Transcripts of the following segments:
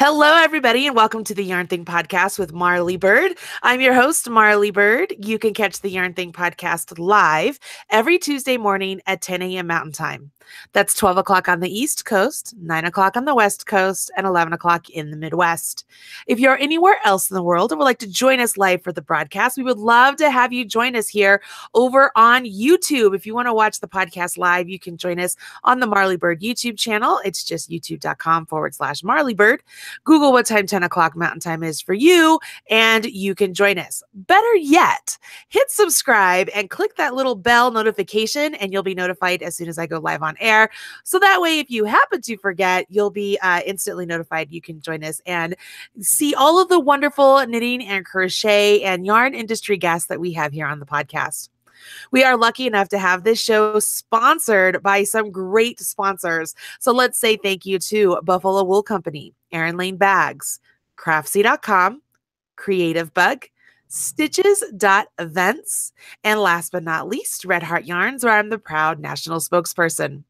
Hello, everybody, and welcome to the Yarn Thing podcast with Marley Bird. I'm your host, Marley Bird. You can catch the Yarn Thing podcast live every Tuesday morning at 10 a.m. Mountain Time. That's 12 o'clock on the East Coast, 9 o'clock on the West Coast, and 11 o'clock in the Midwest. If you're anywhere else in the world and would like to join us live for the broadcast, we would love to have you join us here over on YouTube. If you want to watch the podcast live, you can join us on the Marley Bird YouTube channel. It's just youtube.com/Marley Bird. Google what time 10 o'clock Mountain Time is for you, and you can join us. Better yet, hit subscribe and click that little bell notification, and you'll be notified as soon as I go live on air. So that way, if you happen to forget, you'll be instantly notified. You can join us and see all of the wonderful knitting and crochet and yarn industry guests that we have here on the podcast. We are lucky enough to have this show sponsored by some great sponsors. So let's say thank you to Buffalo Wool Company, Erin Lane Bags, Craftsy.com, Creative Bug, Stitches.events, and last but not least, Red Heart Yarns, where I'm the proud national spokesperson.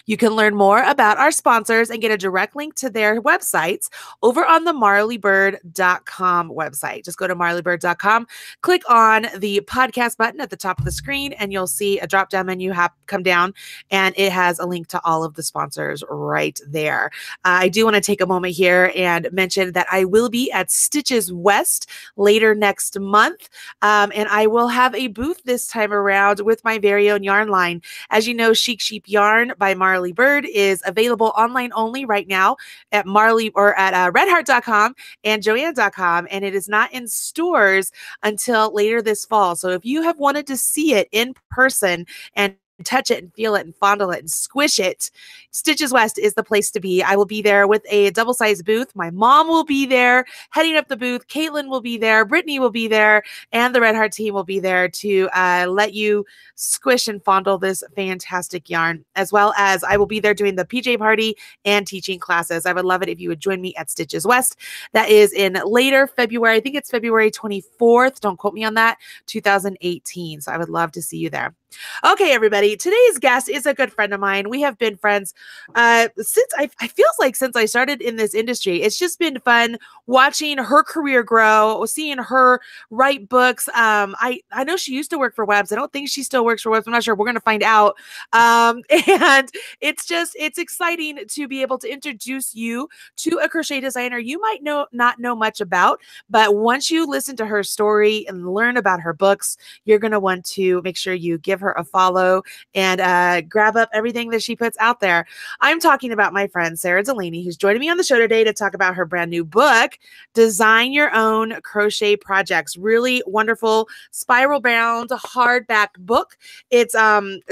You can learn more about our sponsors and get a direct link to their websites over on the marleybird.com website. Just go to marleybird.com, click on the podcast button at the top of the screen, and you'll see a drop-down menu come down, and it has a link to all of the sponsors right there. I do want to take a moment here and mention that I will be at Stitches West later next month, and I will have a booth this time around with my very own yarn line. As you know, Chic Sheep Yarn by Marley Bird is available online only right now at redheart.com and joanne.com, and it is not in stores until later this fall. So if you have wanted to see it in person and touch it and feel it and fondle it and squish it, Stitches West is the place to be. I will be there with a double-sized booth. My mom will be there heading up the booth. Caitlin will be there. Brittany will be there. And the Red Heart team will be there to let you squish and fondle this fantastic yarn, as well as I will be there doing the PJ party and teaching classes. I would love it if you would join me at Stitches West. That is in later February. I think it's February 24th. Don't quote me on that. 2018. So I would love to see you there. Okay, everybody. Today's guest is a good friend of mine. We have been friends since I feels like since I started in this industry. It's just been fun watching her career grow, seeing her write books. I know she used to work for Webs. I don't think she still works for Webs. I'm not sure. We're going to find out. And it's exciting to be able to introduce you to a crochet designer you might not know much about, but once you listen to her story and learn about her books, you're going to want to make sure you give her a follow and grab up everything that she puts out there. I'm talking about my friend Sara Delaney, who's joining me on the show today to talk about her brand new book, Design Your Own Crochet Projects. Really wonderful spiral bound hardback book. It's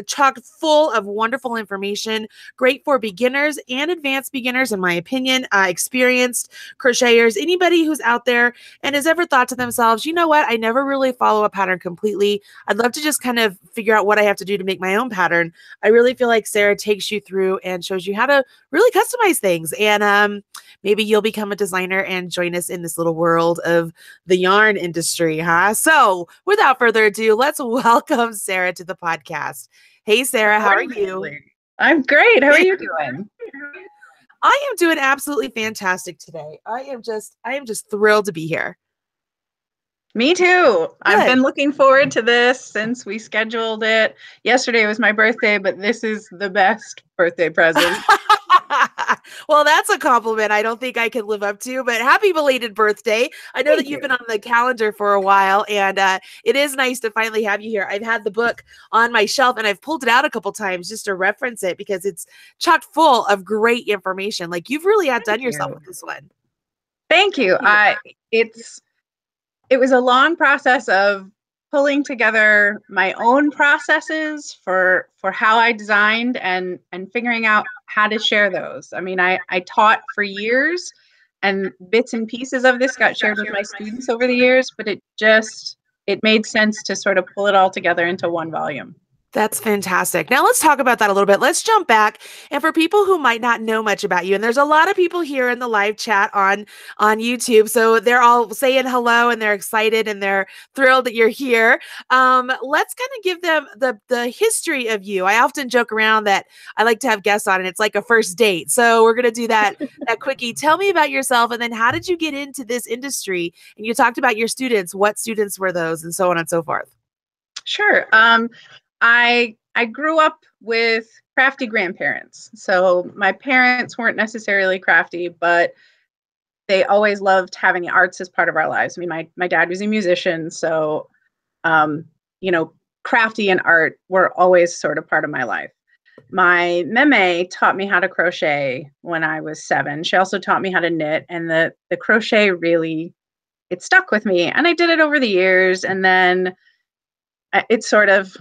chock full of wonderful information, great for beginners and advanced beginners, in my opinion, experienced crocheters, anybody who's out there and has ever thought to themselves, you know what, I never really follow a pattern completely. I'd love to just kind of figure out what I have to do to make my own pattern. I really feel like Sara takes you through and shows you how to really customize things. And maybe you'll become a designer and join us in this little world of the yarn industry, huh? So without further ado, let's welcome Sara to the podcast. Hey, Sara, how are you? I'm great. How are you doing? I am doing absolutely fantastic today. I am just thrilled to be here. Me too. I've been looking forward to this since we scheduled it. Yesterday was my birthday, but this is the best birthday present. Well, that's a compliment I don't think I can live up to, but happy belated birthday. I know that you've been on the calendar for a while, and it is nice to finally have you here. I've had the book on my shelf, and I've pulled it out a couple times just to reference it because it's chock full of great information. Like, you've really outdone yourself with this one. Thank you. It was a long process of pulling together my own processes for how I designed and figuring out how to share those. I mean, I taught for years, and bits and pieces of this got shared with my students over the years, but it made sense to sort of pull it all together into one volume. That's fantastic. Now let's talk about that a little bit. Let's jump back. And for people who might not know much about you, and there's a lot of people here in the live chat on YouTube, so they're all saying hello and they're excited and they're thrilled that you're here. Let's kind of give them the history of you. I often joke around that I like to have guests on, and it's like a first date. So we're gonna do that quickie. Tell me about yourself, and then how did you get into this industry? And you talked about your students. What students were those, and so on and so forth. Sure. I grew up with crafty grandparents. So my parents weren't necessarily crafty, but they always loved having the arts as part of our lives. I mean, my dad was a musician, so you know, crafty and art were always sort of part of my life. My meme taught me how to crochet when I was 7. She also taught me how to knit, and the crochet really, it stuck with me. And I did it over the years, and then it sort of,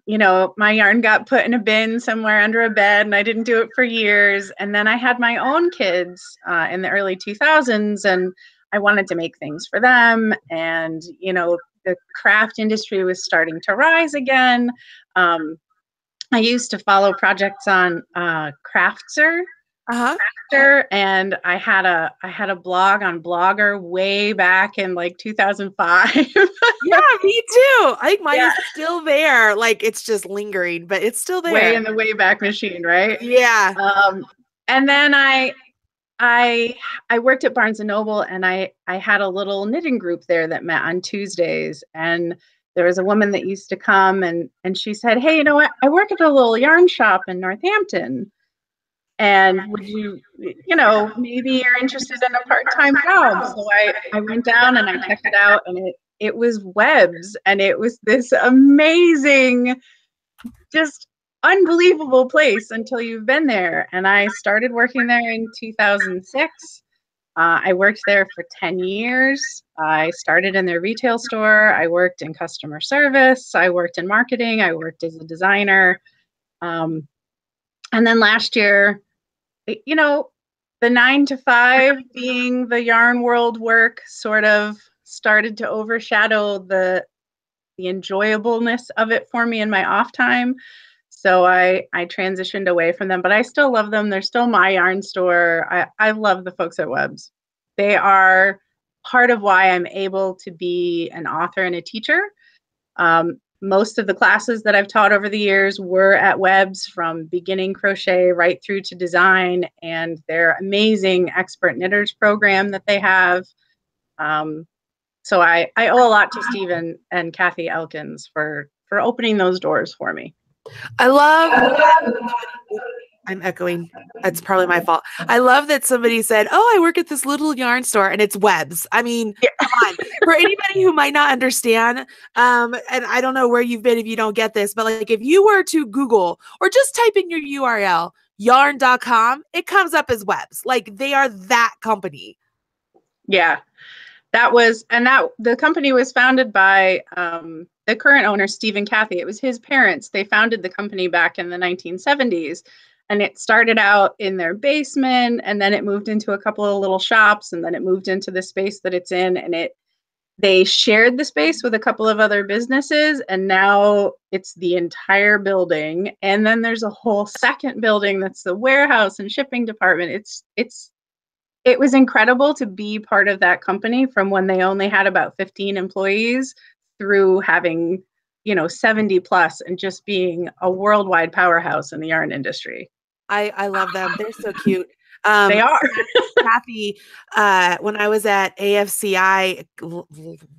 my yarn got put in a bin somewhere under a bed, and I didn't do it for years. And then I had my own kids in the early 2000s, and I wanted to make things for them. And, the craft industry was starting to rise again. I used to follow projects on Crafter. And I had a blog on Blogger way back in like 2005. Yeah, me too. I think mine is still there. Like it's just lingering, but it's still there. Way in the Wayback Machine, right? Yeah. And then I worked at Barnes and Noble, and I had a little knitting group there that met on Tuesdays. And there was a woman that used to come, and she said, "Hey, you know what? I work at a little yarn shop in Northampton. And would you, maybe you're interested in a part-time job?" So I went down and I checked it out, and it was webs, and it was this amazing, just unbelievable place until you've been there. And I started working there in 2006. I worked there for 10 years. I started in their retail store. I worked in customer service. I worked in marketing. I worked as a designer. And then last year, the 9 to 5 being the yarn world work sort of started to overshadow the enjoyableness of it for me in my off time. So I transitioned away from them, but I still love them. They're still my yarn store. I love the folks at Webs. They are part of why I'm able to be an author and a teacher. Most of the classes that I've taught over the years were at Webs, from beginning crochet right through to design, and their amazing expert knitters program that they have. So I owe a lot to Stephen and Kathy Elkins for opening those doors for me. I love I'm echoing. That's probably my fault. I love that somebody said, "Oh, I work at this little yarn store," and it's Webs. I mean, come on. For anybody who might not understand, and I don't know where you've been if you don't get this, but like if you were to Google or just type in your URL, yarn.com, it comes up as Webs. Like they are that company. Yeah. The company was founded by the current owner, Steve and Kathy. It was his parents. They founded the company back in the 1970s. And it started out in their basement, and then it moved into a couple of little shops, and then it moved into the space that it's in. And they shared the space with a couple of other businesses, and now it's the entire building. And then there's a whole second building that's the warehouse and shipping department. It was incredible to be part of that company from when they only had about 15 employees through having, 70 plus, and just being a worldwide powerhouse in the yarn industry. I love them. They're so cute. They are. Kathy, when I was at AFCI,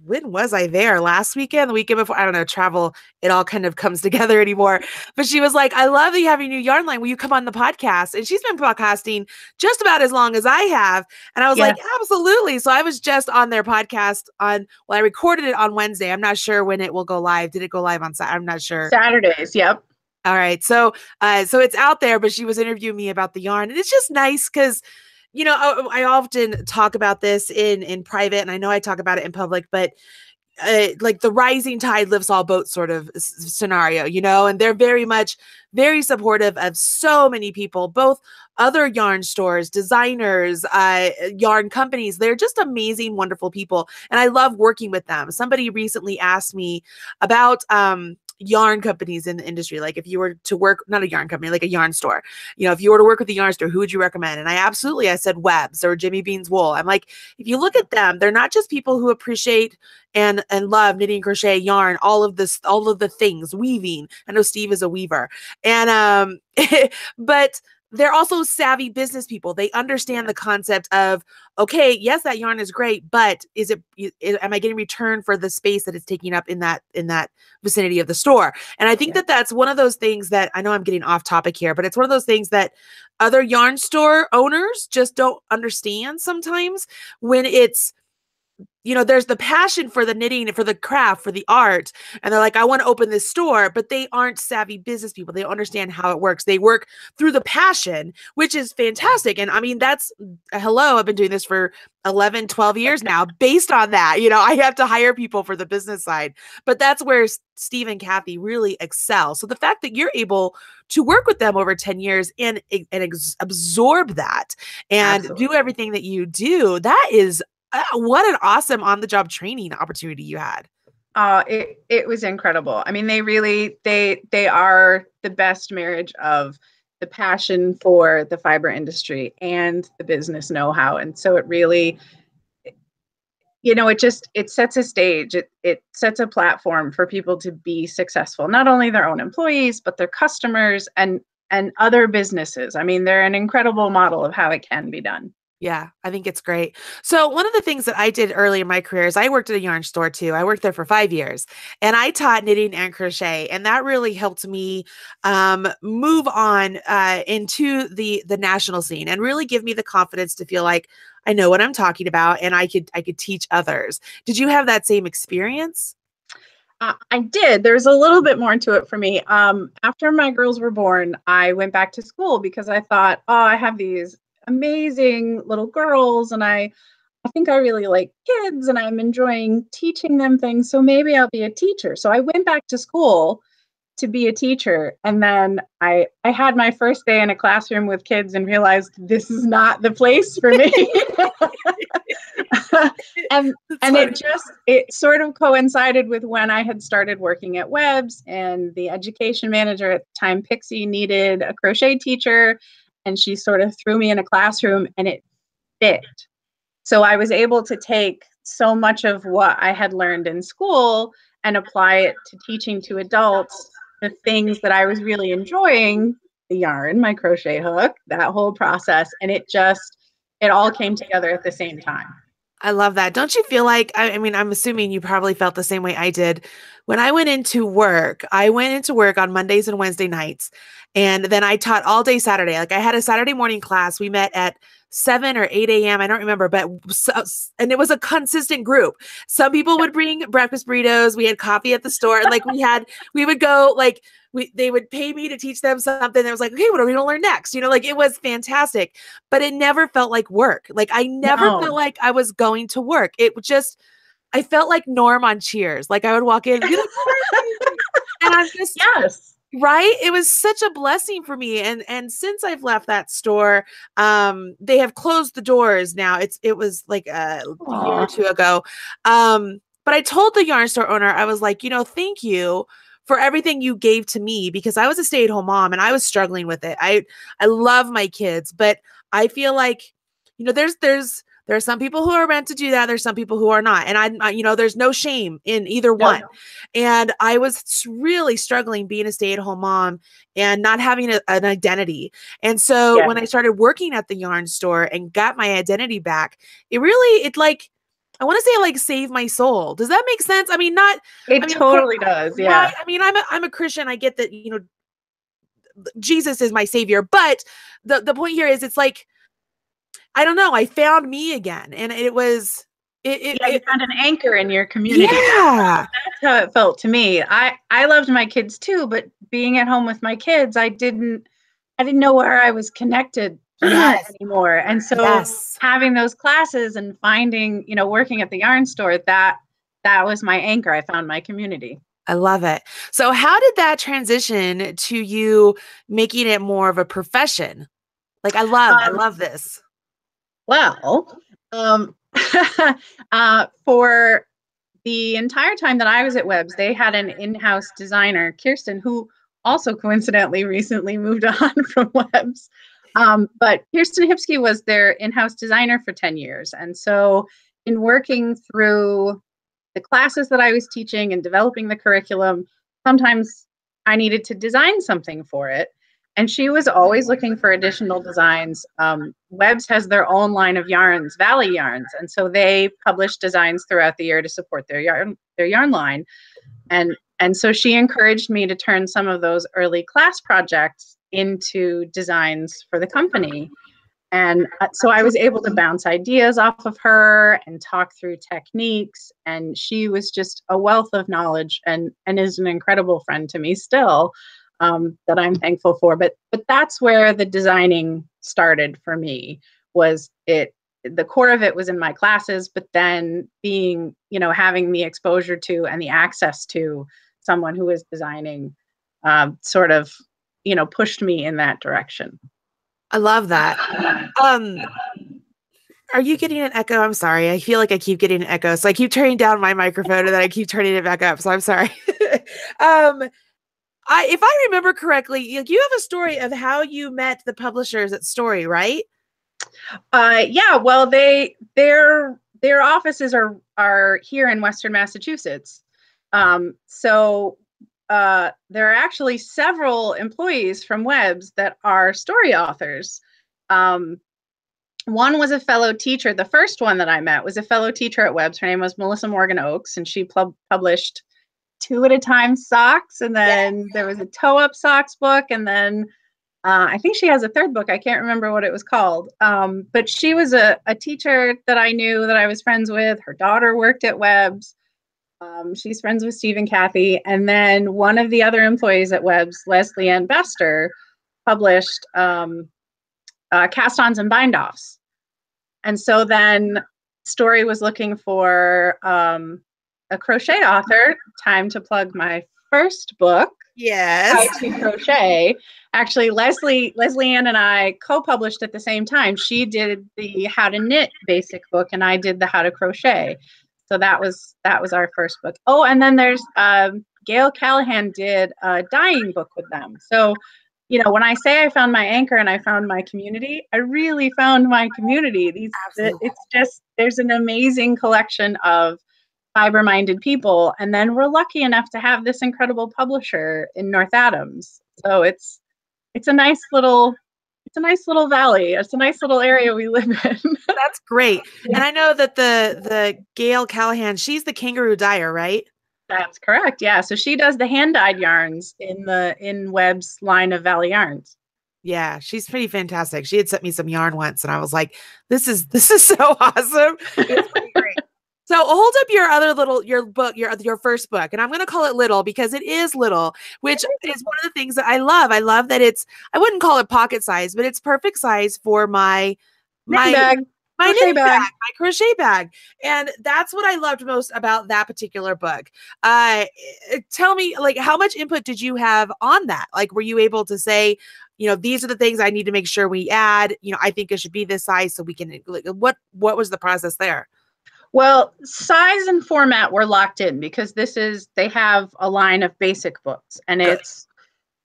when was I there? Last weekend, the weekend before? I don't know, travel, it all kind of comes together anymore. But she was like, "I love that you have your new yarn line. Will you come on the podcast?" And she's been podcasting just about as long as I have. And I was like, absolutely. So I was just on their podcast I recorded it on Wednesday. I'm not sure when it will go live. Did it go live on Saturday? I'm not sure. Saturdays. Yep. All right. So it's out there, but she was interviewing me about the yarn, and it's just nice because, I often talk about this in private, and I know I talk about it in public, but like the rising tide lifts all boats sort of scenario, and they're very supportive of so many people, both other yarn stores, designers, yarn companies. They're just amazing, wonderful people. And I love working with them. Somebody recently asked me about, yarn companies in the industry. Like if you were to work, not a yarn company, like a yarn store, if you were to work with a yarn store, who would you recommend? And I said Webb's or Jimmy Bean's Wool. I'm like, if you look at them, they're not just people who appreciate and love knitting, crochet, yarn, all of the things, weaving. I know Steve is a weaver. And but they're also savvy business people. They understand the concept of, okay, yes, that yarn is great, but am I getting return for the space that it's taking up in that vicinity of the store? And I think that that's one of those things that, I know I'm getting off topic here, but it's one of those things that other yarn store owners just don't understand sometimes, when it's, there's the passion for the knitting and for the craft, for the art. And they're like, I want to open this store, but they aren't savvy business people. They don't understand how it works. They work through the passion, which is fantastic. And I mean, hello, I've been doing this for 11, 12 years now based on that. I have to hire people for the business side, but that's where Steve and Kathy really excel. So the fact that you're able to work with them over 10 years and absorb that and do everything that you do, that is what an awesome on-the-job training opportunity you had. It was incredible. I mean, they are the best marriage of the passion for the fiber industry and the business know-how. And so it really, it sets a stage. It sets a platform for people to be successful, not only their own employees, but their customers and other businesses. I mean, they're an incredible model of how it can be done. Yeah, I think it's great. So one of the things that I did early in my career is I worked at a yarn store too. I worked there for 5 years and I taught knitting and crochet. And that really helped me move on into the national scene and really give me the confidence to feel like I know what I'm talking about and I could teach others. Did you have that same experience? I did. There's a little bit more to it for me. After my girls were born, I went back to school because I thought, I have these amazing little girls and I think I really like kids and I'm enjoying teaching them things. So maybe I'll be a teacher. So I went back to school to be a teacher. And then I had my first day in a classroom with kids and realized this is not the place for me. and it sort of coincided with when I had started working at Webb's, and the education manager at the time, Pixie, needed a crochet teacher. And she sort of threw me in a classroom and it fit. So I was able to take so much of what I had learned in school and apply it to teaching to adults the things that I was really enjoying, the yarn, my crochet hook, that whole process. And it all came together at the same time. I love that. Don't you feel like, I mean, I'm assuming you probably felt the same way I did. When I went into work on Mondays and Wednesday nights, and then I taught all day Saturday. Like I had a Saturday morning class. We met at 7 or 8 a.m. I don't remember, and it was a consistent group. Some people would bring breakfast burritos. We had coffee at the store. And like we would go, like, they would pay me to teach them something. That was like, okay, what are we going to learn next? Like it was fantastic, but it never felt like work. Like I never felt like I was going to work. I felt like Norm on Cheers. Like I would walk in and be like, and I'm just, yes. Right. It was such a blessing for me. And since I've left that store, they have closed the doors now. It was like a year or two ago. But I told the yarn store owner, I was like, thank you for everything you gave to me, because I was a stay-at-home mom and I was struggling with it. I love my kids, but I feel like, there are some people who are meant to do that. There's some people who are not. And there's no shame in either one. And I was really struggling being a stay-at-home mom and not having an identity. And so when I started working at the yarn store and got my identity back, I want to say it like saved my soul. Does that make sense? I mean, totally does. Yeah. I mean, I'm a Christian. I get that, Jesus is my savior, but the point here is it's like, I don't know. I found me again. And you found an anchor in your community. Yeah. That's how it felt to me. I loved my kids too, but being at home with my kids, I didn't know where I was connected anymore. And so having those classes and finding, working at the yarn store, that was my anchor. I found my community. I love it. So how did that transition to you making it more of a profession? Like I love this. Well, for the entire time that I was at Webs, they had an in-house designer, Kirsten, who also coincidentally recently moved on from Webs. But Kirsten Hipsky was their in-house designer for 10 years. And so in working through the classes that I was teaching and developing the curriculum, sometimes I needed to design something for it. And she was always looking for additional designs. Webs has their own line of yarns, Valley Yarns, and so they publish designs throughout the year to support their yarn line. And so she encouraged me to turn some of those early class projects into designs for the company. And so I was able to bounce ideas off of her and talk through techniques. And she was just a wealth of knowledge and is an incredible friend to me still, that I'm thankful for. But that's where the designing started for me. The core of it was in my classes, but then being, having the exposure to and the access to someone who is designing sort of, pushed me in that direction. I love that. Are you getting an echo? I'm sorry. I feel like I keep getting an echo. So I keep turning down my microphone and then I keep turning it back up. So I'm sorry. If I remember correctly, you have a story of how you met the publishers at Story, right? Yeah. Well, their offices are here in Western Massachusetts. So there are actually several employees from Webs that are story authors. One was a fellow teacher. The first one that I met was a fellow teacher at Webs. Her name was Melissa Morgan Oakes, and she published Two at a Time socks. And then there was a Toe Up Socks book. And then I think she has a third book. I can't remember what it was called. But she was a teacher that I knew, that I was friends with. Her daughter worked at Webs. She's friends with Steve and Kathy. And then one of the other employees at Webs, Leslie Ann Bester, published Cast-Ons and Bind-Offs. And so then Story was looking for a crochet author. Time to plug my first book. Yes. How to Crochet. Actually, Leslie Ann and I co-published at the same time. She did the How to Knit basic book, and I did the How to Crochet. So that was our first book. Oh, and then there's Gail Callahan did a dyeing book with them. So, when I say I found my anchor and I found my community, I really found my community. It's just, there's an amazing collection of fiber-minded people, and then we're lucky enough to have this incredible publisher in North Adams. So it's a nice little valley. It's a nice little area we live in. That's great. And I know that the Gail Callahan, she's the kangaroo dyer, right? That's correct. Yeah. So she does the hand-dyed yarns in Web's line of Valley Yarns. Yeah, she's pretty fantastic. She had sent me some yarn once and I was like, this is so awesome. It's pretty great. So hold up your first book, and I'm going to call it Little because it is little, which is one of the things that I love. I love that I wouldn't call it pocket size, but it's perfect size for my knitting bag. My knitting bag, my crochet bag. And that's what I loved most about that particular book. Tell me, how much input did you have on that? Were you able to say, these are the things I need to make sure we add, I think it should be this size so we can, what was the process there? Well, size and format were locked in because they have a line of basic books, and it's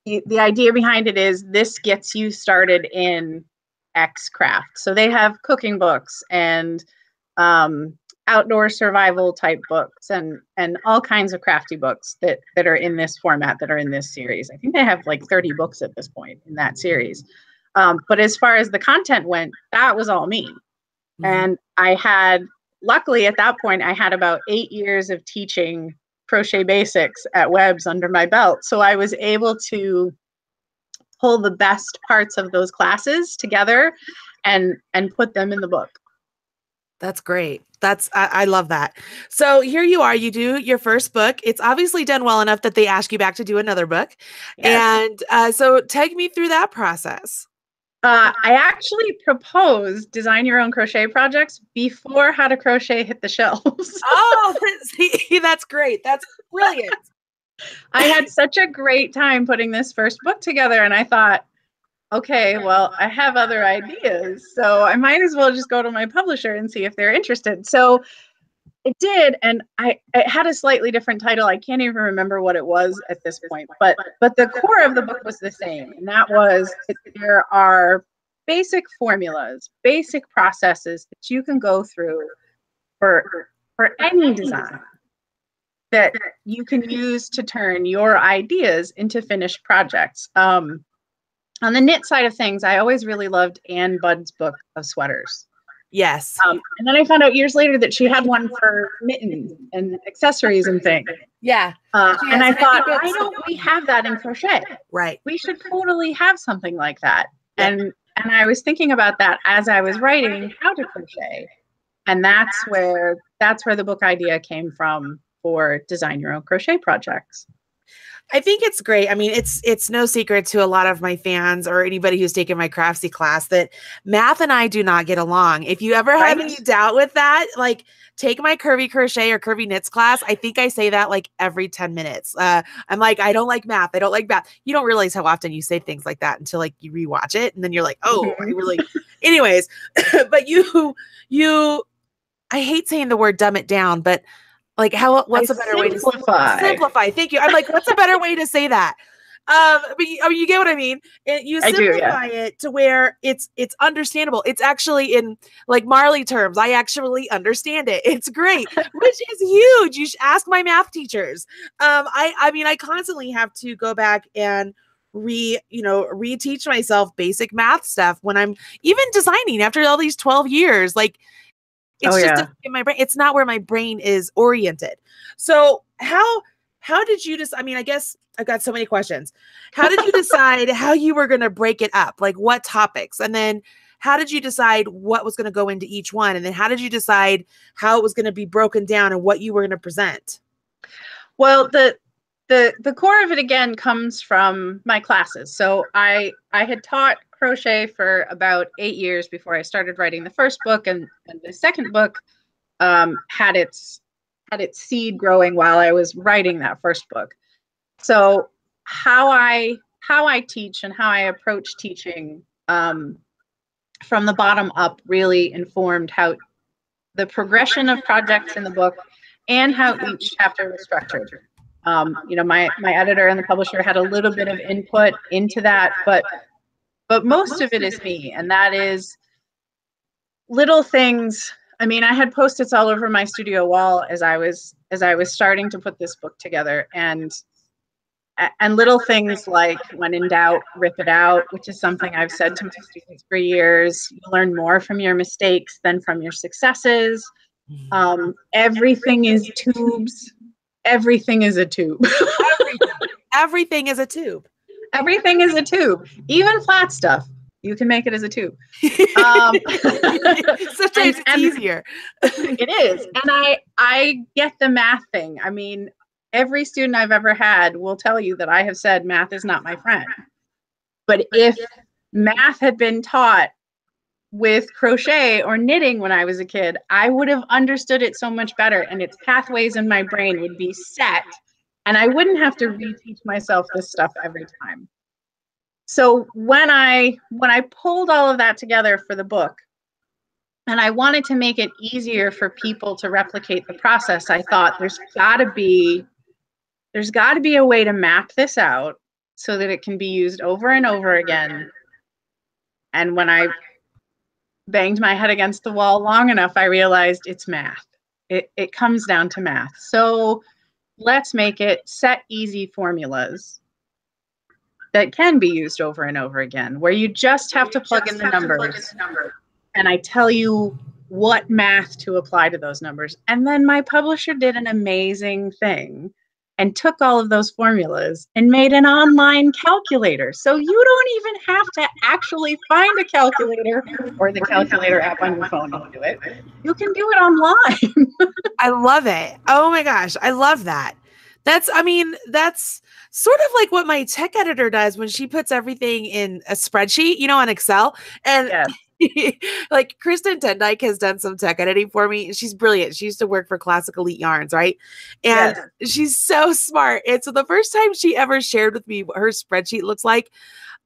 the idea behind it is this gets you started in X craft. So they have cooking books and outdoor survival type books and all kinds of crafty books that are in this format, that are in this series. I think they have 30 books at this point in that series. But as far as the content went, that was all me. Mm-hmm. And luckily at that point, I had about 8 years of teaching crochet basics at Webs under my belt. So I was able to pull the best parts of those classes together and put them in the book. That's great. I love that. So here you are, you do your first book. It's obviously done well enough that they ask you back to do another book. Yes. And so take me through that process. I actually proposed design your own crochet projects before How to Crochet hit the shelves. Oh, see, that's great. That's brilliant. I had such a great time putting this first book together, and I thought, okay, well, I have other ideas, so I might as well just go to my publisher and see if they're interested. So It did, and it had a slightly different title. I can't even remember what it was at this point, but the core of the book was the same, and that was that there are basic formulas, basic processes that you can go through for any design that you can use to turn your ideas into finished projects. On the knit side of things, I always really loved Anne Budd's book of sweaters. Yes. And then I found out years later that she had one for mittens and accessories and things. Yeah. And I thought, why don't we have that in crochet? Right. We should totally have something like that. Yep. And I was thinking about that as I was writing how to crochet. And that's where the book idea came from for design your own crochet projects. I think it's great. I mean, it's no secret to a lot of my fans or anybody who's taken my Craftsy class that math and I do not get along. If you ever have any doubt with that, like take my curvy crochet or curvy knits class. I think I say that like every 10 minutes. I'm like, I don't like math. I don't like math. You don't realize how often you say things like that until like you rewatch it. And then you're like, oh, I really, anyways, but I hate saying the word dumb it down, but like what's a better way to simplify? Thank you. I'm like, what's a better way to say that? But you get what I mean? You simplify it to where it's understandable. It's actually in like Marley terms. I actually understand it. It's great, which is huge. You should ask my math teachers. I mean, I constantly have to go back and reteach myself basic math stuff when I'm even designing after all these 12 years. Like, it's just in my brain. It's not where my brain is oriented. So how did you just, I mean, I guess I've got so many questions. How did you decide how you were going to break it up? Like what topics? And then how did you decide what was going to go into each one? And then how did you decide how it was going to be broken down and what you were going to present? Well, the core of it again comes from my classes. So I had taught crochet for about 8 years before I started writing the first book, and the second book had its seed growing while I was writing that first book. So how I teach and how I approach teaching from the bottom up really informed how the progression of projects in the book and how each chapter was structured. My editor and the publisher had a little bit of input into that, but most of it is me, and that is little things. I mean, I had Post-its all over my studio wall as I was starting to put this book together, and little things like, when in doubt, rip it out, which is something I've said to my students for years. You learn more from your mistakes than from your successes. Everything is tubes. Everything is a tube. Everything is a tube. Everything is a tube. Even flat stuff, you can make it as a tube. Sometimes it's easier. It is. And I get the math thing. I mean, every student I've ever had will tell you that I have said math is not my friend. But if math had been taught with crochet or knitting when I was a kid, I would have understood it so much better, and its pathways in my brain would be set, and I wouldn't have to reteach myself this stuff every time. So when I pulled all of that together for the book, and I wanted to make it easier for people to replicate the process, I thought there's got to be a way to map this out so that it can be used over and over again. And when I banged my head against the wall long enough, I realized it's math. It comes down to math. So let's make it set easy formulas that can be used over and over again, where you just have to plug in the numbers. And I tell you what math to apply to those numbers. And then my publisher did an amazing thing and took all of those formulas and made an online calculator. So you don't even have to actually find a calculator or the calculator app on your phone to do it. You can do it online. I love it. Oh my gosh. I love that. That's sort of like what my tech editor does when she puts everything in a spreadsheet, on Excel. And like Kristen Tendike has done some tech editing for me. She's brilliant. She used to work for Classic Elite Yarns, right? And she's so smart. And so the first time she ever shared with me what her spreadsheet looks like,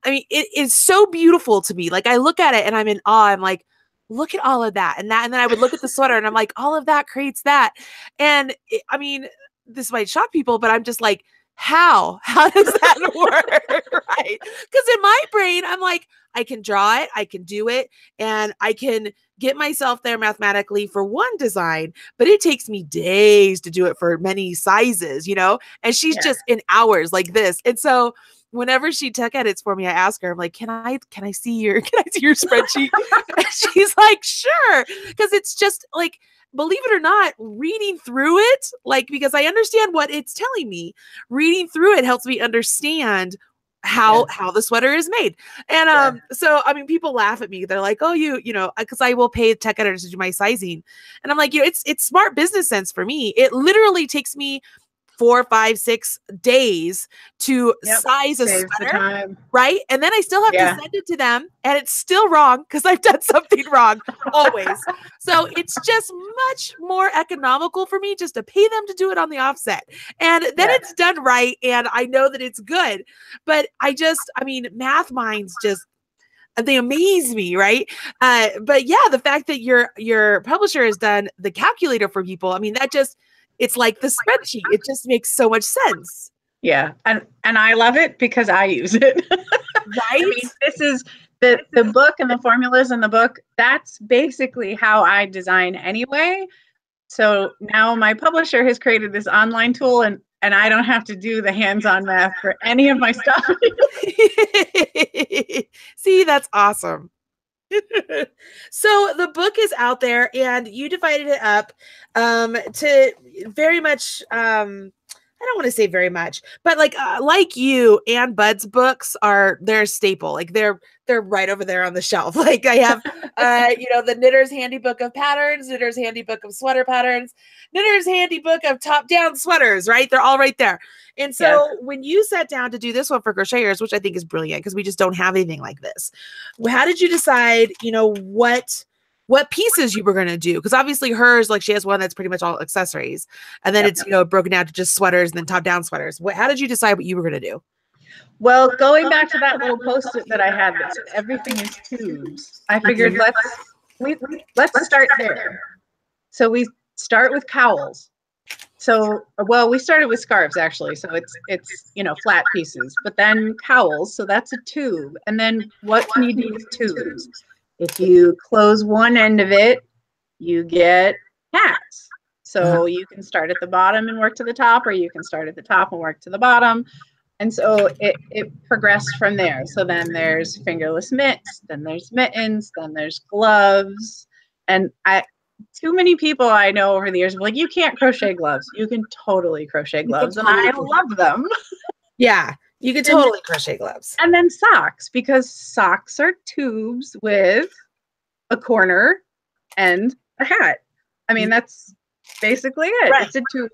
I mean, it is so beautiful to me. Like I look at it and I'm in awe. I'm like, look at all of that and that. And then I would look at the sweater and I'm like, all of that creates that. And I mean, this might shock people, but I'm just like, how does that work? Right. Because in my brain, I'm like, I can draw it, I can do it, and I can get myself there mathematically for one design, but it takes me days to do it for many sizes, and she's just in hours like this. And so whenever she tech edits for me, I ask her, I'm like, can I see your spreadsheet? And she's like, sure. Because it's just like, believe it or not, reading through it, like, because I understand what it's telling me, reading through it helps me understand how the sweater is made. And so I mean, people laugh at me. They're like, oh, because I will pay tech editors to do my sizing. And I'm like, it's smart business sense for me. It literally takes me 4, 5, 6 days to size a sweater, right? And then I still have to send it to them, and it's still wrong because I've done something wrong always. So it's just much more economical for me just to pay them to do it on the offset, and then it's done right, and I know that it's good. But I mean, math minds just, they amaze me, right? But yeah, the fact that your publisher has done the calculator for people, I mean, it's like the spreadsheet. It just makes so much sense. Yeah. And I love it because I use it. Right? I mean, this is the book and the formulas in the book. That's basically how I design anyway. So now my publisher has created this online tool, and I don't have to do the hands-on math for any of my stuff. See, that's awesome. So the book is out there, and you divided it up to very much I don't want to say very much, but like you, Ann Budd's books are their staple. Like they're right over there on the shelf. Like I have the Knitter's Handy Book of Patterns, Knitter's Handy Book of Sweater Patterns, Knitter's Handy Book of Top-Down Sweaters, right? They're all right there. And so when you sat down to do this one for crocheters, which I think is brilliant because we just don't have anything like this, how did you decide, what pieces you were going to do? Because obviously hers, like she has one that's pretty much all accessories, and then it's broken down to just sweaters and then top-down sweaters. How did you decide what you were going to do? Well, going back to that little post-it that I had that said everything is tubes, I figured let's start there. So we start with cowls. So, well, we started with scarves actually. So it's flat pieces, but then cowls. So that's a tube. And then what can you do with tubes? If you close one end of it, you get hats. So you can start at the bottom and work to the top, or you can start at the top and work to the bottom. And so it progressed from there. So then there's fingerless mitts, then there's mittens, then there's gloves. And too many people I know over the years are like, you can't crochet gloves. You can totally crochet gloves. And I love them. Yeah. You could totally crochet gloves. And then socks, because socks are tubes with a corner and a hat. I mean, that's basically it. Right. It's a tube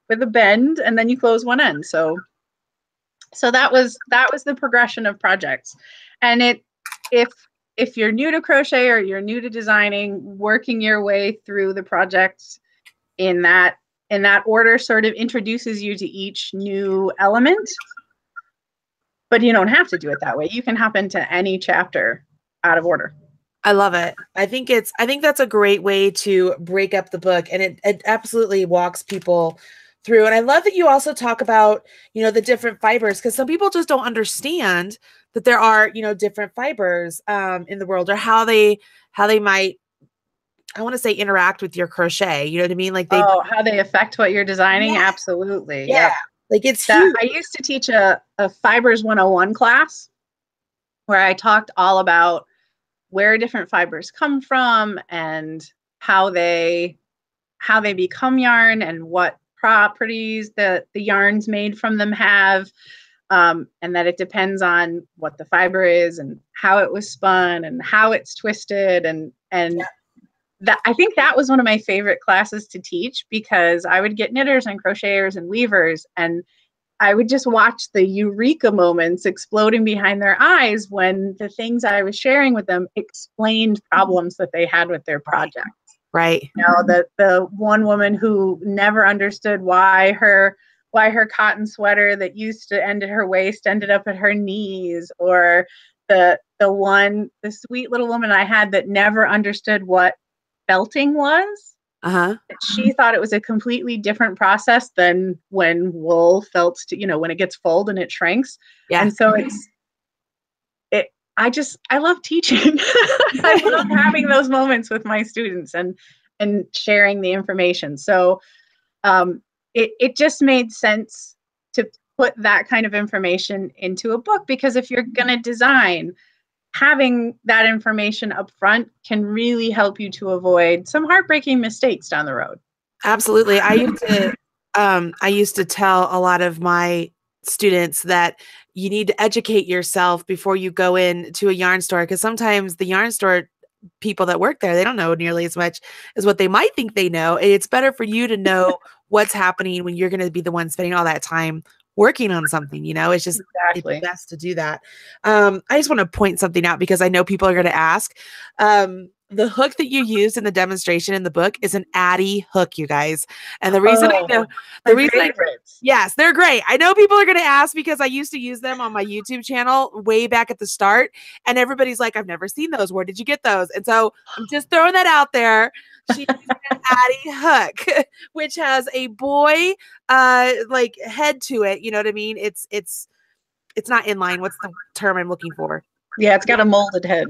with a bend, and then you close one end. So that was the progression of projects. And if you're new to crochet or you're new to designing, working your way through the projects in that order sort of introduces you to each new element. But you don't have to do it that way. You can hop into any chapter out of order. I love it. I think that's a great way to break up the book, and it absolutely walks people through. And I love that you also talk about, the different fibers, because some people just don't understand that there are, different fibers in the world, or how they might, I want to say, interact with your crochet. You know what I mean? Like how they affect what you're designing. Yeah. Absolutely. Yeah. Yep. Like it's huge. I used to teach a Fibers 101 class where I talked all about where different fibers come from and how they become yarn and what properties the yarns made from them have, and that it depends on what the fiber is and how it was spun and how it's twisted, and that, I think that was one of my favorite classes to teach, because I would get knitters and crocheters and weavers, and I would just watch the eureka moments exploding behind their eyes when the things I was sharing with them explained problems that they had with their project. Right. The one woman who never understood why her cotton sweater that used to end at her waist ended up at her knees, or the sweet little woman I had that never understood what felting was. Uh-huh. She thought it was a completely different process than when wool felts to, when it gets fulled and it shrinks. Yeah. And so I love teaching. I love having those moments with my students and sharing the information. So it just made sense to put that kind of information into a book, because if you're going to design, having that information up front can really help you to avoid some heartbreaking mistakes down the road. Absolutely. I used to tell a lot of my students that you need to educate yourself before you go into a yarn store, because sometimes the yarn store people that work there, they don't know nearly as much as what they might think they know. And it's better for you to know what's happening when you're going to be the one spending all that time working on something. It's just it's Exactly. best to do that. I just want to point something out because I know people are going to ask. The hook that you used in the demonstration in the book is an Addie hook, you guys. And the reason I know, the reason yes, they're great. I know people are going to ask because I used to use them on my YouTube channel way back at the start. And everybody's like, I've never seen those. Where did you get those? And so I'm just throwing that out there. She used an Addie hook, which has a boy like head to it. You know what I mean? It's not inline. What's the term I'm looking for? Yeah, it's got a molded head.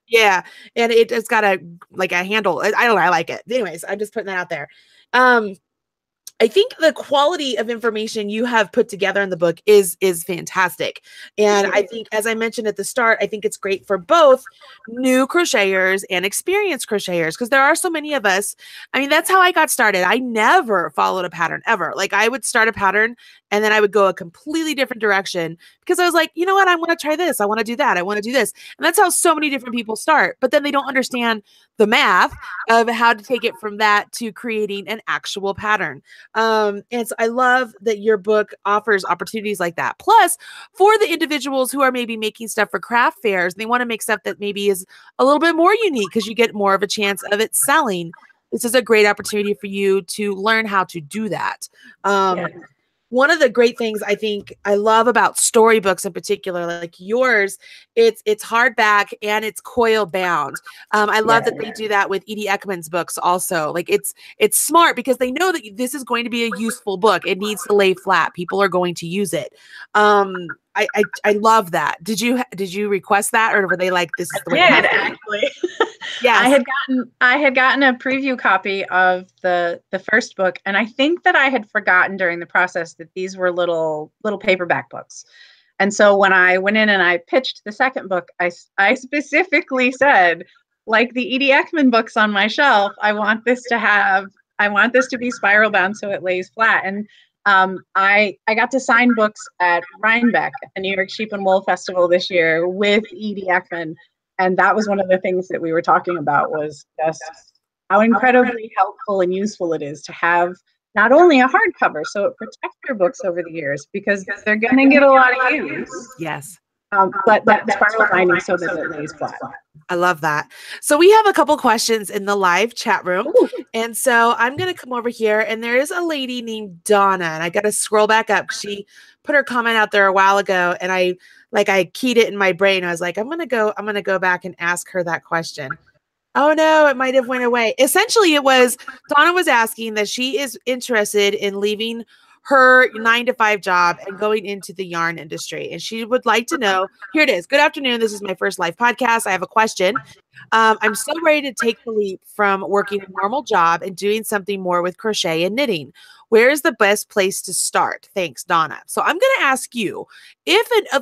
Yeah, and it's got a handle. I don't know. I like it. Anyways, I'm just putting that out there. I think the quality of information you have put together in the book is fantastic. And I think, as I mentioned at the start, I think it's great for both new crocheters and experienced crocheters, because there are so many of us. I mean, that's how I got started. I never followed a pattern ever. Like, I would start a pattern and then I would go a completely different direction because I was like, you know what? I want to try this. I want to do that. I want to do this. And that's how so many different people start. But then they don't understand the math of how to take it from that to creating an actual pattern. And so I love that your book offers opportunities like that. Plus, for the individuals who are maybe making stuff for craft fairs, they want to make stuff that maybe is a little bit more unique because you get more of a chance of it selling. This is a great opportunity for you to learn how to do that. Yeah. One of the great things I think I love about storybooks in particular, like yours, it's hardback and it's coil bound. I love that they do that with Edie Ekman's books also. Like, it's smart because they know that this is going to be a useful book. It needs to lay flat. People are going to use it. I love that. Did you request that, or were they like, this is the way? I did, actually. Yes. I had gotten a preview copy of the first book, and I think that I had forgotten during the process that these were little paperback books. And so when I went in and I pitched the second book, I specifically said, like the Edie Ekman books on my shelf, I want this to be spiral bound so it lays flat. And I got to sign books at Rhinebeck at the New York Sheep and Wool Festival this year with Edie Ekman. And that was one of the things that we were talking about, was just how incredibly helpful and useful it is to have not only a hardcover, so it protects your books over the years, because they're going to get a lot of use. Yes. But that spiral binding so that it lays flat. I love that. So we have a couple questions in the live chat room. Ooh. And so I'm going to come over here, and there is a lady named Donna, and I got to scroll back up. She put her comment out there a while ago, and I keyed it in my brain. I was like, I'm going to go back and ask her that question. Oh no, it might have went away. Essentially, Donna was asking that she is interested in leaving her 9-to-5 job and going into the yarn industry. And she would like to know, here it is. Good afternoon. This is my first live podcast. I have a question. I'm so ready to take the leap from working a normal job and doing something more with crochet and knitting. Where is the best place to start? Thanks, Donna. So I'm going to ask you,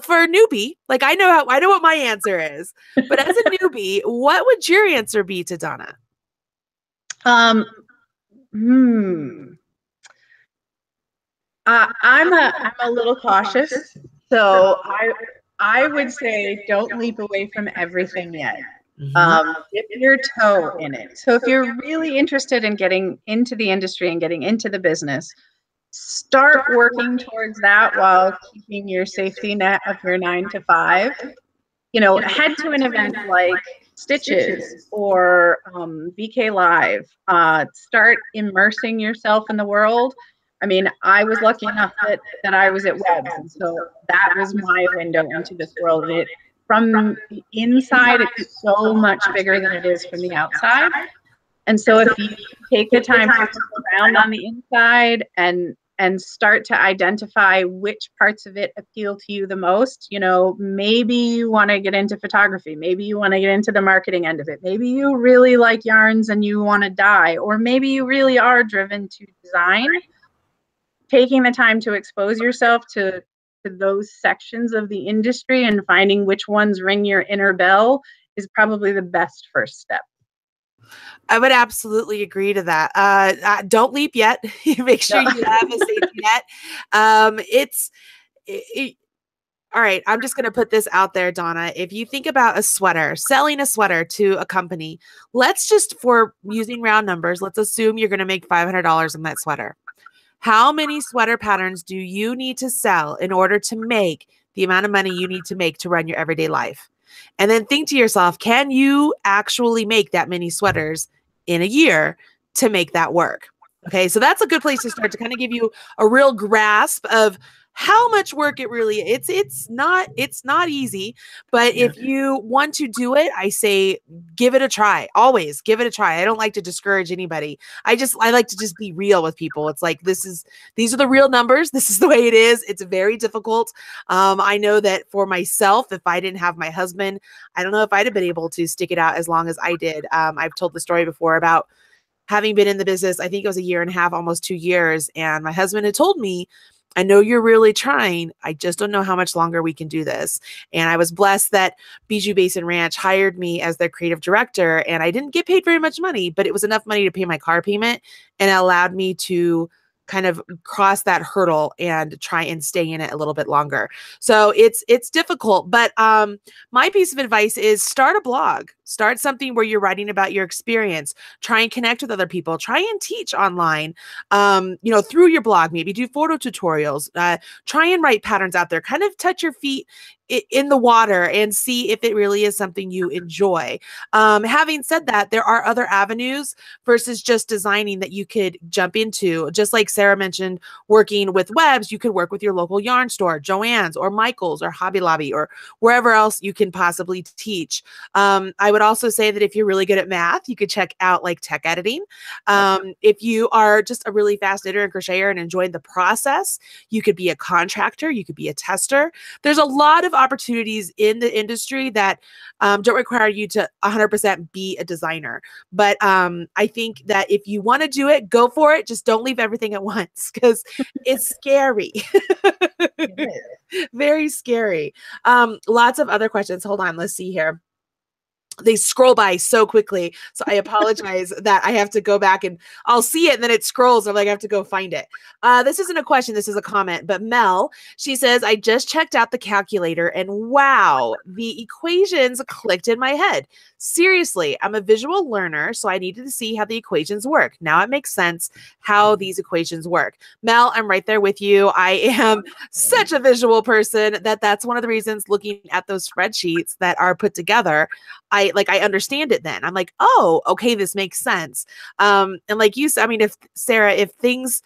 for a newbie, like I know what my answer is, but as a newbie, what would your answer be to Donna? I'm a little cautious, so I would say don't leap away from everything yet. Dip your toe in it. So if you're really interested in getting into the industry and getting into the business, start working towards that while keeping your safety net of your 9-to-5. Head to an event like Stitches or VK Live. Start immersing yourself in the world. I mean, I was lucky enough that I was at Webs, and so that was my window into this world. from the inside, it's so much bigger than it is from the outside. And so if you take the time to look around on the inside and start to identify which parts of it appeal to you the most, you know, maybe you want to get into photography, maybe you want to get into the marketing end of it, maybe you really like yarns and you want to dye, or maybe you really are driven to design. Taking the time to expose yourself to those sections of the industry and finding which ones ring your inner bell is probably the best first step. I would absolutely agree to that. Don't leap yet. Make sure you have a safety net. All right. I'm just going to put this out there, Donna. If you think about a sweater, selling a sweater to a company, let's just, for using round numbers, let's assume you're going to make $500 on that sweater. How many sweater patterns do you need to sell in order to make the amount of money you need to make to run your everyday life? And then think to yourself, can you actually make that many sweaters in a year to make that work? Okay, so that's a good place to start, to kind of give you a real grasp of how much work it really is. It's not easy, but if you want to do it, I say give it a try. Always give it a try. I don't like to discourage anybody. I like to just be real with people. It's like, these are the real numbers. This is the way it is. It's very difficult. I know that for myself, if I didn't have my husband, I don't know if I'd have been able to stick it out as long as I did. I've told the story before about having been in the business. I think it was 1.5 years, almost 2 years. And my husband had told me, I know you're really trying. I just don't know how much longer we can do this. And I was blessed that Bijou Basin Ranch hired me as their creative director. And I didn't get paid very much money, but it was enough money to pay my car payment. And it allowed me to kind of cross that hurdle and try and stay in it a little bit longer. So it's difficult, but my piece of advice is start a blog. Start something where you're writing about your experience. Try and connect with other people. Try and teach online, through your blog. Maybe do photo tutorials. Try and write patterns out there. Kind of touch your feet in the water and see if it really is something you enjoy. Having said that, there are other avenues versus just designing that you could jump into. Just like Sara mentioned, working with webs, you could work with your local yarn store, Joann's or Michael's or Hobby Lobby or wherever else you can possibly teach. I would also say that if you're really good at math, you could check out like tech editing. If you are just a really fast knitter and crocheter and enjoying the process, you could be a contractor, you could be a tester. There's a lot of opportunities in the industry that don't require you to 100% be a designer. But I think that if you want to do it, go for it. Just don't leave everything at once, because it's scary. It is. Very scary. Lots of other questions. Hold on. Let's see here. They scroll by so quickly. So I apologize that I have to go back and I'll see it and then it scrolls. I'm like, I have to go find it. This isn't a question. This is a comment. But Mel, she says, I just checked out the calculator and wow, the equations clicked in my head. Seriously, I'm a visual learner, so I needed to see how the equations work. Now it makes sense how these equations work. Mel, I'm right there with you. I am such a visual person that's one of the reasons, looking at those spreadsheets that are put together, I understand it then. I'm like, oh, okay, this makes sense. And like you said, I mean, if Sara, if things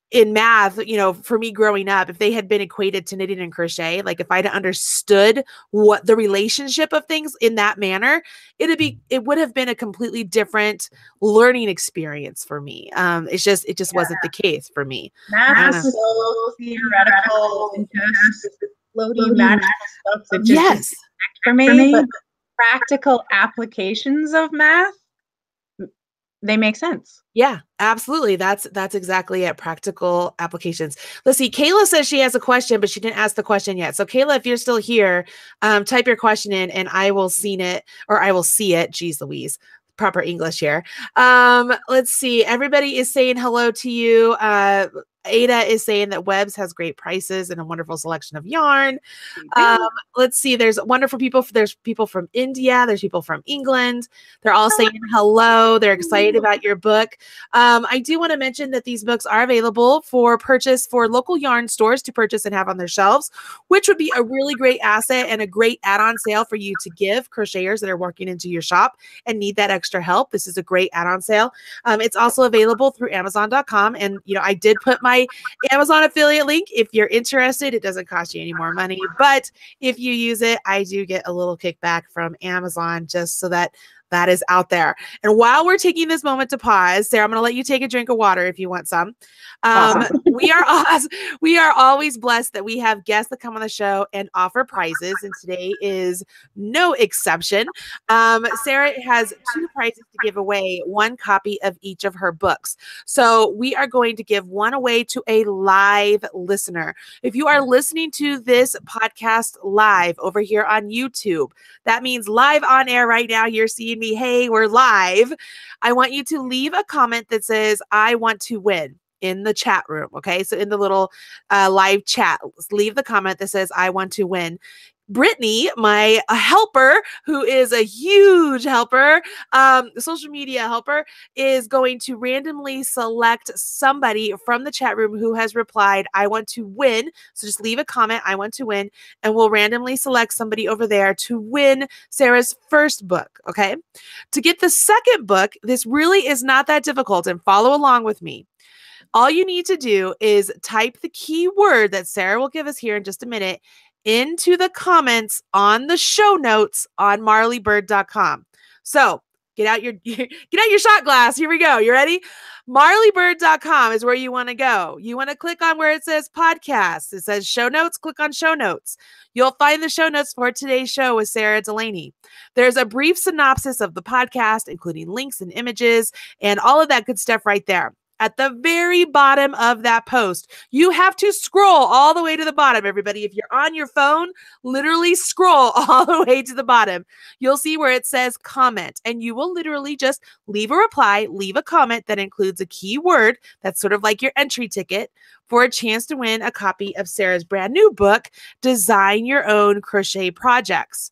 in math, for me growing up, if they had been equated to knitting and crochet, like if I'd understood what the relationship of things in that manner, it would have been a completely different learning experience for me. It just wasn't the case for me. Math is so theoretical and just floaty magical stuff that just yes for me, but practical applications of math, they make sense. Yeah, absolutely. That's exactly it. Practical applications. Let's see. Kayla says she has a question, but she didn't ask the question yet. So Kayla, if you're still here, type your question in and I will see it. Jeez Louise. Proper English here. Let's see. Everybody is saying hello to you. Ada is saying that Webs has great prices and a wonderful selection of yarn. Let's see. There's wonderful people. There's people from India. There's people from England. They're all saying hello. They're excited about your book. I do want to mention that these books are available for purchase for local yarn stores to purchase and have on their shelves, which would be a really great asset and a great add-on sale for you to give crocheters that are working into your shop and need that extra help. This is a great add-on sale. It's also available through Amazon.com. And, I did put my my Amazon affiliate link. If you're interested, it doesn't cost you any more money, but if you use it, I do get a little kickback from Amazon, just so that that is out there. And while we're taking this moment to pause, Sarah, I'm going to let you take a drink of water if you want some. Awesome. We are always blessed that we have guests that come on the show and offer prizes, and today is no exception. Sarah has 2 prizes to give away, 1 copy of each of her books. So we are going to give one away to a live listener. If you are listening to this podcast live over here on YouTube, that means live on air right now. You're seeing me. Hey, we're live. I want you to leave a comment that says, I want to win, in the chat room. Okay. So in the little live chat, leave the comment that says, I want to win. Brittany, my helper, who is a huge helper, social media helper, is going to randomly select somebody from the chat room who has replied, I want to win. So just leave a comment, I want to win, and we'll randomly select somebody over there to win Sarah's first book. Okay. To get the second book, this really is not that difficult, and follow along with me. All you need to do is type the keyword that Sarah will give us here in just a minute into the comments on the show notes on marleybird.com. So get out your shot glass. Here we go. You ready? Marleybird.com is where you want to go. You want to click on where it says podcast. It says show notes. Click on show notes. You'll find the show notes for today's show with Sara Delaney. There's a brief synopsis of the podcast, including links and images and all of that good stuff right there. At the very bottom of that post, you have to scroll all the way to the bottom, everybody. If you're on your phone, literally scroll all the way to the bottom. You'll see where it says comment, and you will literally just leave a reply, leave a comment that includes a keyword that's sort of like your entry ticket for a chance to win a copy of Sarah's brand new book, Design Your Own Crochet Projects.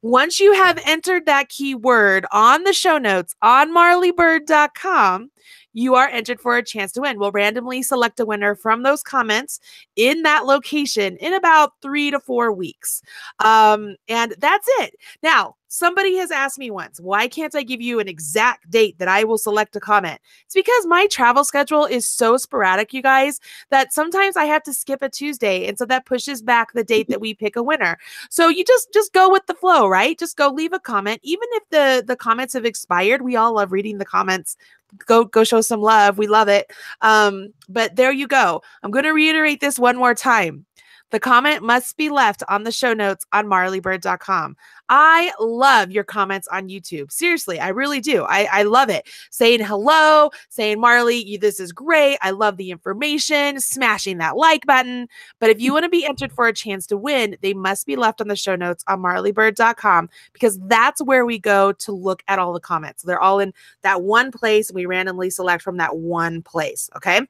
Once you have entered that keyword on the show notes on marleybird.com, you are entered for a chance to win. We'll randomly select a winner from those comments in that location in about 3 to 4 weeks. And that's it. Now, somebody has asked me once, why can't I give you an exact date that I will select a comment? It's because my travel schedule is so sporadic, you guys, that sometimes I have to skip a Tuesday. And so that pushes back the date that we pick a winner. So you just go with the flow, right? Just go leave a comment. Even if the comments have expired, we all love reading the comments. Go show some love. We love it. But there you go. I'm going to reiterate this one more time. The comment must be left on the show notes on marleybird.com. I love your comments on YouTube. Seriously, I really do. I love it. Saying hello, saying, Marley, this is great. I love the information, smashing that like button. But if you want to be entered for a chance to win, they must be left on the show notes on marleybird.com, because that's where we go to look at all the comments. They're all in that one place, and we randomly select from that one place. Okay.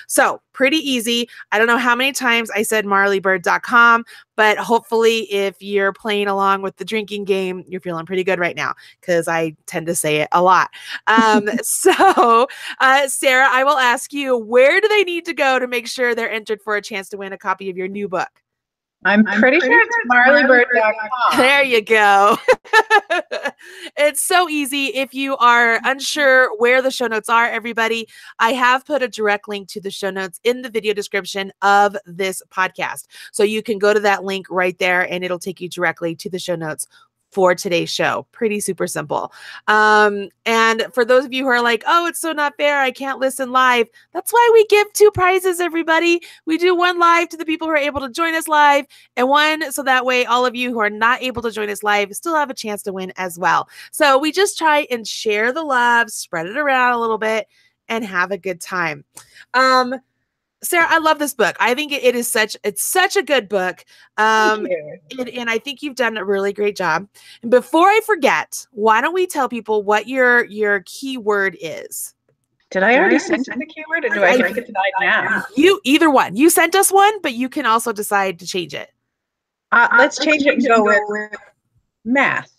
So pretty easy. I don't know how many times I said marleybird.com, but hopefully if you're playing along with the drinking game, you're feeling pretty good right now, because I tend to say it a lot. So Sarah, I will ask you, where do they need to go to make sure they're entered for a chance to win a copy of your new book? I'm pretty sure it's marleybird.com. There you go. It's so easy. If you are unsure where the show notes are, everybody, I have put a direct link to the show notes in the video description of this podcast. So you can go to that link right there, and it'll take you directly to the show notes for today's show. Pretty super simple. And for those of you who are like, oh, it's so not fair, I can't listen live, that's why we give 2 prizes, everybody. We do one live to the people who are able to join us live, and one so that way all of you who are not able to join us live still have a chance to win as well. So we just try and share the love, spread it around a little bit, and have a good time. Sarah, I love this book. I think it's such a good book. And I think you've done a really great job. And before I forget, why don't we tell people what your keyword is? Did I already send you the keyword, or do I get to decide now? Either one. You sent us one, but you can also decide to change it. Let's change it and go with math.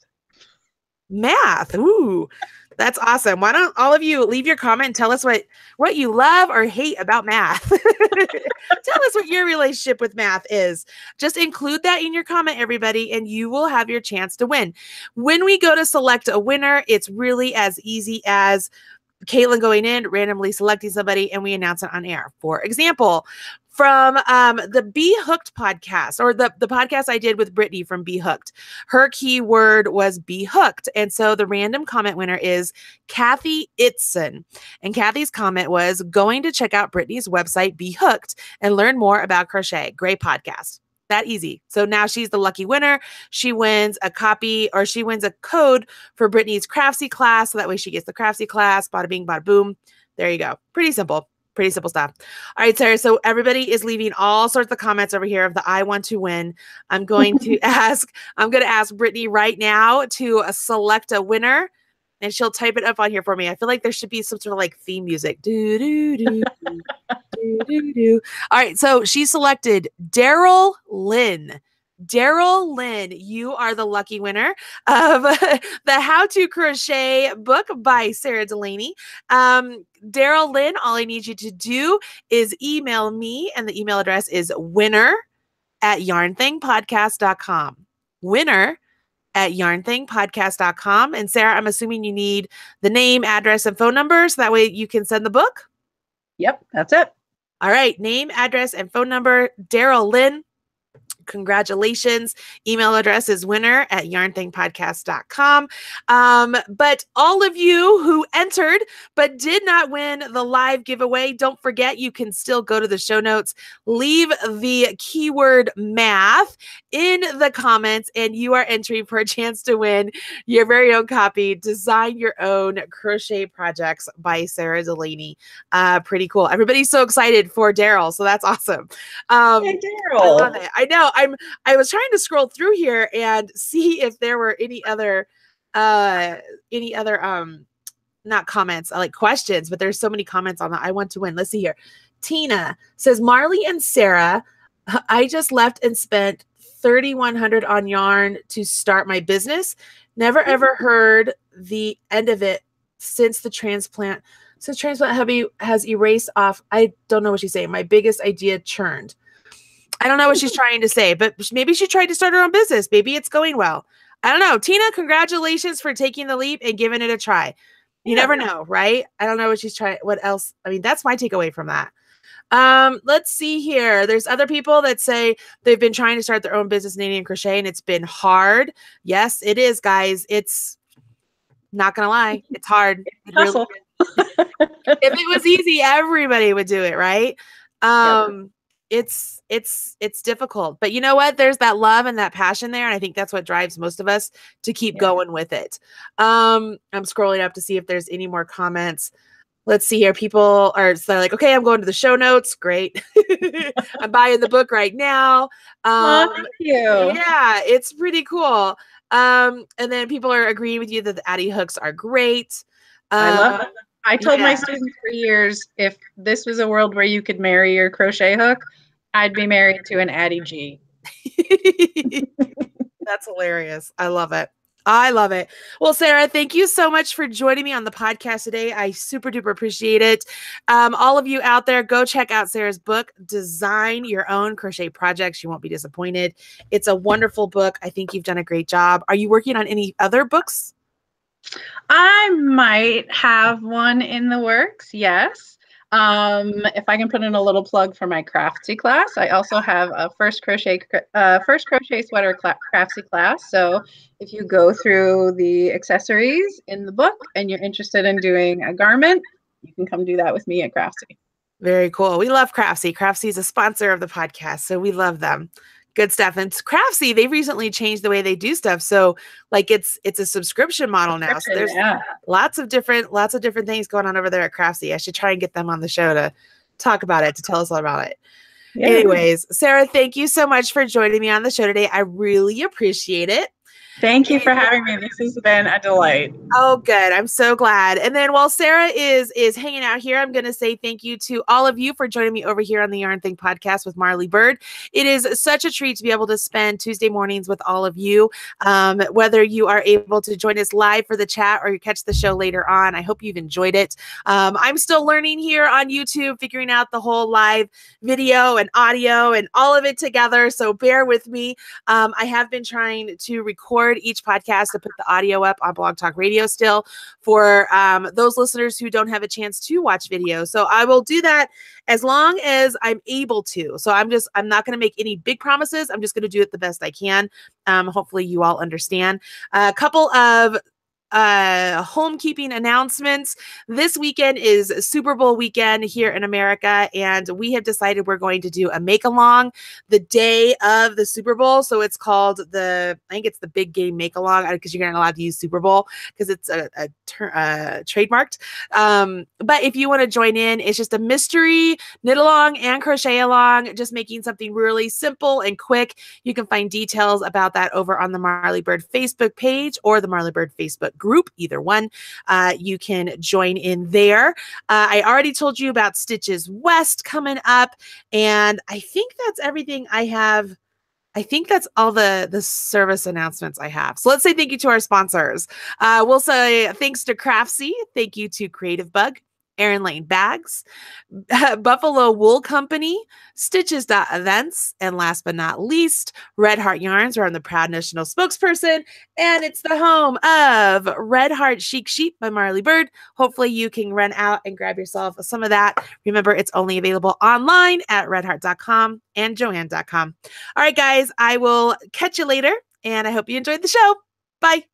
Math. Ooh. That's awesome. Why don't all of you leave your comment and tell us what you love or hate about math. Tell us what your relationship with math is. Just include that in your comment, everybody, and you will have your chance to win. When we go to select a winner, it's really as easy as Caitlin going in, randomly selecting somebody, and we announce it on air. For example, from the Be Hooked podcast, or the podcast I did with Brittany from Be Hooked, her keyword was Be Hooked. And so the random comment winner is Kathy Itzen. And Kathy's comment was going to check out Brittany's website, Be Hooked, and learn more about crochet. Great podcast. That easy. So now she's the lucky winner. She wins a copy, or she wins a code for Brittany's Craftsy class. So that way she gets the Craftsy class. Bada bing, bada boom. There you go. Pretty simple. Pretty simple stuff. All right, Sarah. So everybody is leaving all sorts of comments over here of the I want to win. I'm going to ask Brittany right now to select a winner, and she'll type it up on here for me. I feel like there should be some sort of like theme music. Do, do, do, do, do, do, do. All right. So she selected Daryl Lynn. Daryl Lynn, you are the lucky winner of the How to Crochet book by Sara Delaney. Daryl Lynn, all I need you to do is email me, and the email address is winner@yarnthingpodcast.com. Winner@yarnthingpodcast.com. And Sarah, I'm assuming you need the name, address, and phone number so that way you can send the book. Yep, that's it. All right. Name, address, and phone number, Daryl Lynn. Congratulations. Email address is winner@yarnthingpodcast.com. But all of you who entered but did not win the live giveaway, don't forget you can still go to the show notes, leave the keyword math in the comments, and you are entering for a chance to win your very own copy, Design Your Own Crochet Projects by Sara Delaney. Pretty cool. Everybody's so excited for Daryl, so that's awesome. Hey, Daryl. I love it. I know. I was trying to scroll through here and see if there were any other not comments, like questions, but there's so many comments on that. I want to win. Let's see here. Tina says, Marley and Sarah, I just left and spent $3,100 on yarn to start my business. Never ever heard the end of it since the transplant. Since transplant hubby has erased off. I don't know what she's saying. My biggest idea churned. I don't know what she's trying to say, but maybe she tried to start her own business. Maybe it's going well. I don't know. Tina, congratulations for taking the leap and giving it a try. You never know, right? I don't know what she's trying. What else? I mean, that's my takeaway from that. Let's see here. There's other people that say they've been trying to start their own business knitting and crochet, and it's been hard. Yes, it is, guys. It's not going to lie. It's hard. It really is. If it was easy, everybody would do it, right? It's difficult, but you know what? There's that love and that passion there. And I think that's what drives most of us to keep going with it. I'm scrolling up to see if there's any more comments. Let's see here. People are like, okay, I'm going to the show notes. Great. I'm buying the book right now. Thank you. Yeah, it's pretty cool. And then people are agreeing with you that the Addie hooks are great. I love it. I told my students for years, if this was a world where you could marry your crochet hook, I'd be married to an Addie G. That's hilarious. I love it. I love it. Well, Sarah, thank you so much for joining me on the podcast today. I super duper appreciate it. All of you out there, go check out Sarah's book, Design Your Own Crochet Projects. You won't be disappointed. It's a wonderful book. I think you've done a great job. Are you working on any other books? I might have one in the works, yes. If I can put in a little plug for my Craftsy class, I also have a first crochet sweater Craftsy class. So if you go through the accessories in the book and you're interested in doing a garment, you can come do that with me at Craftsy. Very cool. We love Craftsy. Craftsy is a sponsor of the podcast, so we love them. Good stuff. And Craftsy, they've recently changed the way they do stuff. So like it's a subscription model now. So there's lots of different things going on over there at Craftsy. I should try and get them on the show to talk about it, to tell us all about it. Yeah. Anyways, Sarah, thank you so much for joining me on the show today. I really appreciate it. Thank you for having me. This has been a delight. Oh, good. I'm so glad. And then while Sarah is hanging out here, I'm going to say thank you to all of you for joining me over here on the Yarn Thing podcast with Marley Bird. It is such a treat to be able to spend Tuesday mornings with all of you, whether you are able to join us live for the chat or you catch the show later on. I hope you've enjoyed it. I'm still learning here on YouTube, figuring out the whole live video and audio and all of it together. So bear with me. I have been trying to record record each podcast to put the audio up on Blog Talk Radio still for those listeners who don't have a chance to watch video. So I will do that as long as I'm able to. So I'm not going to make any big promises. I'm just going to do it the best I can. Hopefully you all understand. A couple of homekeeping announcements. This weekend is Super Bowl weekend here in America, and we have decided we're going to do a make along the day of the Super Bowl. So it's called I think it's the Big Game Make Along, because you're not allowed to use Super Bowl because it's trademarked. But if you want to join in, it's just a mystery knit along and crochet along, just making something really simple and quick. You can find details about that over on the Marley Bird Facebook page or the Marley Bird Facebook group, either one. You can join in there. I already told you about Stitches West coming up, and I think that's everything I have. I think that's all the service announcements I have. So let's say thank you to our sponsors. We'll say thanks to Craftsy. Thank you to Creative Bug, Erin Lane Bags, Buffalo Wool Company, Stitches.events, and last but not least, Red Heart Yarns, where I'm the proud national spokesperson, and it's the home of Red Heart Chic Sheep by Marley Bird. Hopefully you can run out and grab yourself some of that. Remember, it's only available online at redheart.com and joanne.com. All right, guys, I will catch you later, and I hope you enjoyed the show. Bye.